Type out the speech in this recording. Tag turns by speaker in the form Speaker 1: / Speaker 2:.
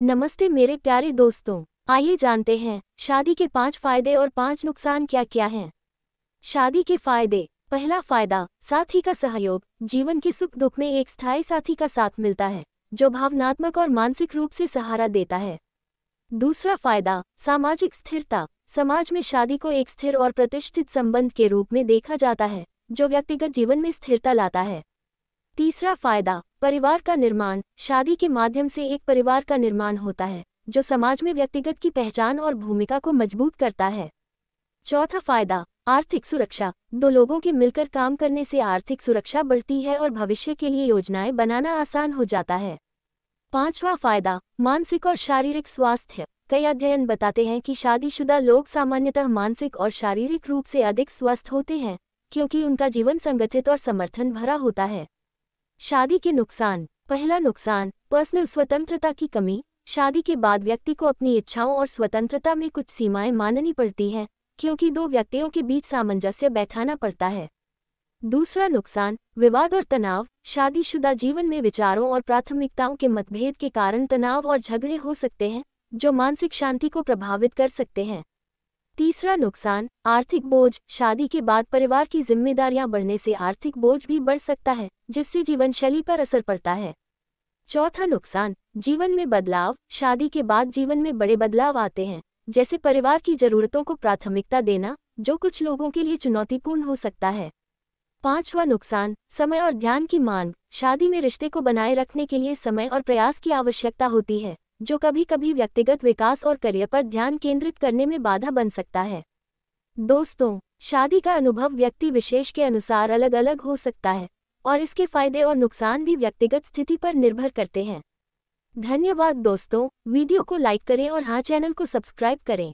Speaker 1: नमस्ते मेरे प्यारे दोस्तों, आइए जानते हैं शादी के 5 फायदे और 5 नुकसान क्या क्या हैं। शादी के फायदे। पहला फायदा, साथी का सहयोग। जीवन के सुख दुख में एक स्थायी साथी का साथ मिलता है, जो भावनात्मक और मानसिक रूप से सहारा देता है। दूसरा फायदा, सामाजिक स्थिरता। समाज में शादी को एक स्थिर और प्रतिष्ठित संबंध के रूप में देखा जाता है, जो व्यक्तिगत जीवन में स्थिरता लाता है। तीसरा फायदा, परिवार का निर्माण। शादी के माध्यम से एक परिवार का निर्माण होता है, जो समाज में व्यक्तिगत की पहचान और भूमिका को मजबूत करता है। चौथा फायदा, आर्थिक सुरक्षा। दो लोगों के मिलकर काम करने से आर्थिक सुरक्षा बढ़ती है और भविष्य के लिए योजनाएं बनाना आसान हो जाता है। पांचवा फायदा, मानसिक और शारीरिक स्वास्थ्य। कई अध्ययन बताते हैं कि शादीशुदा लोग सामान्यतः मानसिक और शारीरिक रूप से अधिक स्वस्थ होते हैं, क्योंकि उनका जीवन संगठित और समर्थन भरा होता है। शादी के नुकसान। पहला नुकसान, पर्सनल स्वतंत्रता की कमी। शादी के बाद व्यक्ति को अपनी इच्छाओं और स्वतंत्रता में कुछ सीमाएं माननी पड़ती हैं, क्योंकि दो व्यक्तियों के बीच सामंजस्य बैठाना पड़ता है। दूसरा नुकसान, विवाद और तनाव। शादीशुदा जीवन में विचारों और प्राथमिकताओं के मतभेद के कारण तनाव और झगड़े हो सकते हैं, जो मानसिक शांति को प्रभावित कर सकते हैं। तीसरा नुकसान, आर्थिक बोझ। शादी के बाद परिवार की जिम्मेदारियां बढ़ने से आर्थिक बोझ भी बढ़ सकता है, जिससे जीवनशैली पर असर पड़ता है। चौथा नुकसान, जीवन में बदलाव। शादी के बाद जीवन में बड़े बदलाव आते हैं, जैसे परिवार की जरूरतों को प्राथमिकता देना, जो कुछ लोगों के लिए चुनौतीपूर्ण हो सकता है। पांचवा नुकसान, समय और ध्यान की मांग। शादी में रिश्ते को बनाए रखने के लिए समय और प्रयास की आवश्यकता होती है, जो कभी कभी व्यक्तिगत विकास और करियर पर ध्यान केंद्रित करने में बाधा बन सकता है। दोस्तों, शादी का अनुभव व्यक्ति विशेष के अनुसार अलग अलग हो सकता है, और इसके फायदे और नुकसान भी व्यक्तिगत स्थिति पर निर्भर करते हैं। धन्यवाद दोस्तों, वीडियो को लाइक करें और हाँ, चैनल को सब्सक्राइब करें।